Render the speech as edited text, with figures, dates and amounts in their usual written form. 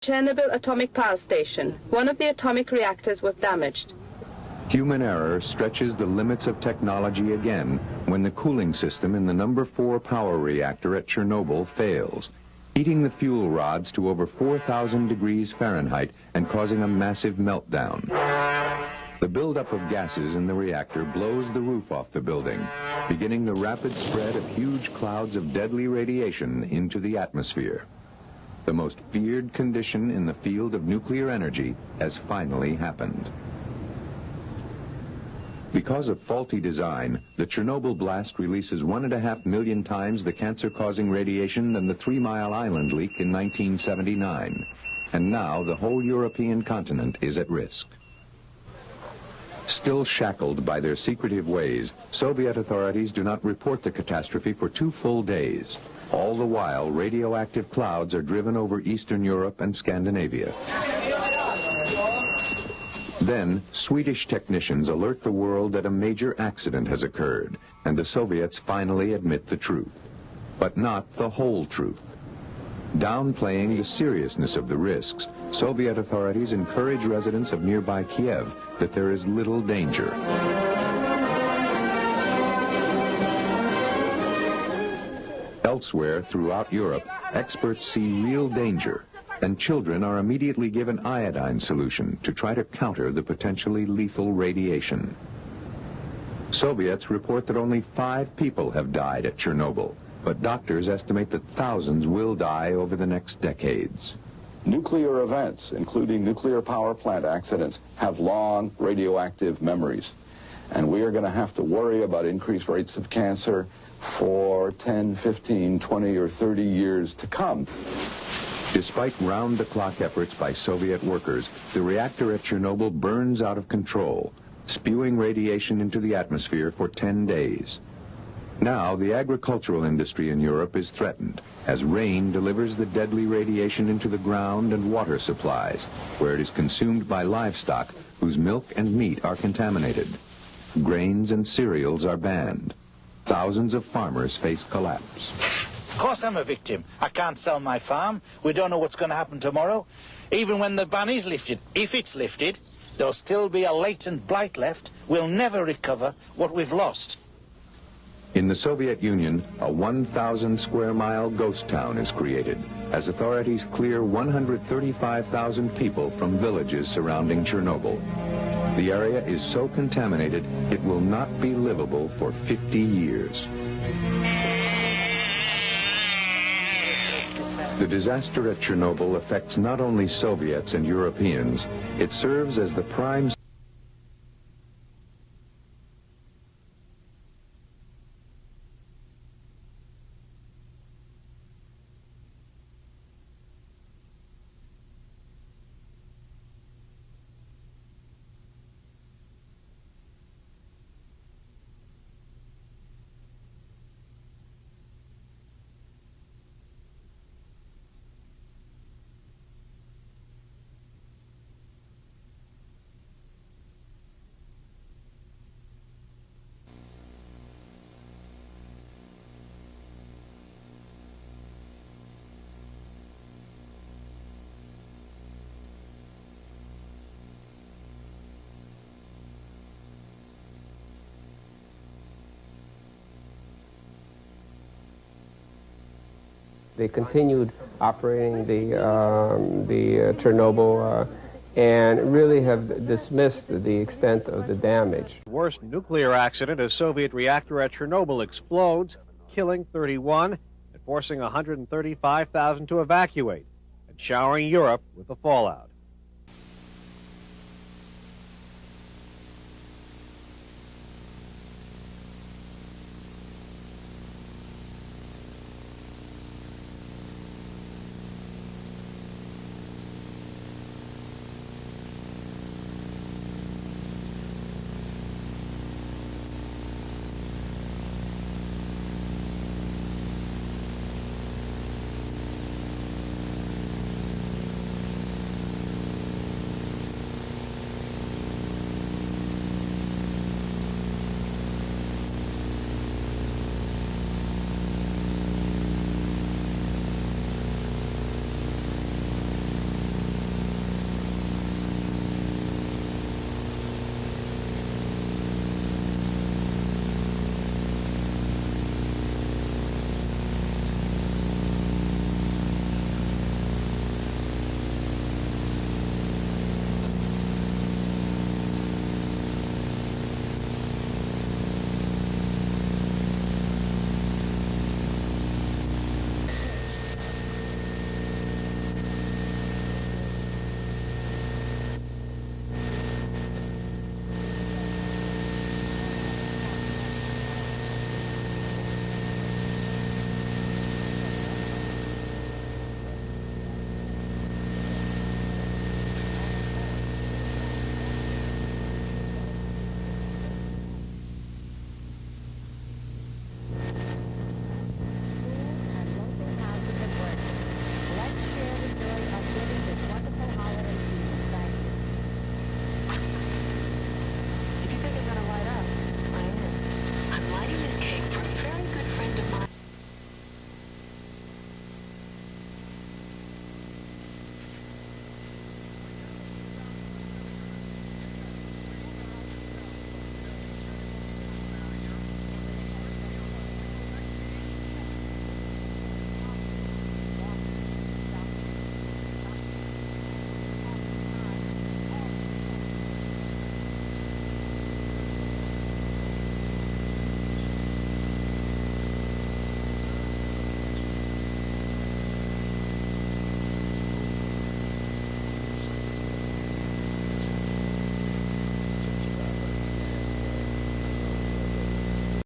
Chernobyl atomic power station. One of the atomic reactors was damaged. Human error stretches the limits of technology again when the cooling system in the number 4 power reactor at Chernobyl fails, heating the fuel rods to over 4,000 degrees Fahrenheit and causing a massive meltdown. The buildup of gases in the reactor blows the roof off the building, beginning the rapid spread of huge clouds of deadly radiation into the atmosphere. The most feared condition in the field of nuclear energy has finally happened. Because of faulty design, the Chernobyl blast releases 1.5 million times the cancer-causing radiation than the 3 Mile Island leak in 1979. And now the whole European continent is at risk. Still shackled by their secretive ways, Soviet authorities do not report the catastrophe for 2 full days. All the while, radioactive clouds are driven over Eastern Europe and Scandinavia. Then, Swedish technicians alert the world that a major accident has occurred, and the Soviets finally admit the truth. But not the whole truth. Downplaying the seriousness of the risks, Soviet authorities encourage residents of nearby Kiev that there is little danger. Elsewhere throughout Europe, experts see real danger, and children are immediately given iodine solution to try to counter the potentially lethal radiation. Soviets report that only 5 people have died at Chernobyl, but doctors estimate that thousands will die over the next decades. Nuclear events, including nuclear power plant accidents, have long radioactive memories. And we are going to have to worry about increased rates of cancer for 10, 15, 20, or 30 years to come. Despite round-the-clock efforts by Soviet workers, the reactor at Chernobyl burns out of control, spewing radiation into the atmosphere for 10 days. Now, the agricultural industry in Europe is threatened, as rain delivers the deadly radiation into the ground and water supplies, where it is consumed by livestock whose milk and meat are contaminated. Grains and cereals are banned. Thousands of farmers face collapse. Of course I'm a victim. I can't sell my farm. We don't know what's going to happen tomorrow. Even when the ban is lifted, if it's lifted, there'll still be a latent blight left. We'll never recover what we've lost. In the Soviet Union, a 1,000 square mile ghost town is created as authorities clear 135,000 people from villages surrounding Chernobyl. The area is so contaminated, it will not be livable for 50 years. The disaster at Chernobyl affects not only Soviets and Europeans, it serves as the prime They continued operating the Chernobyl and really have dismissed the extent of the damage. Worst nuclear accident, a Soviet reactor at Chernobyl explodes, killing 31 and forcing 135,000 to evacuate and showering Europe with the fallout.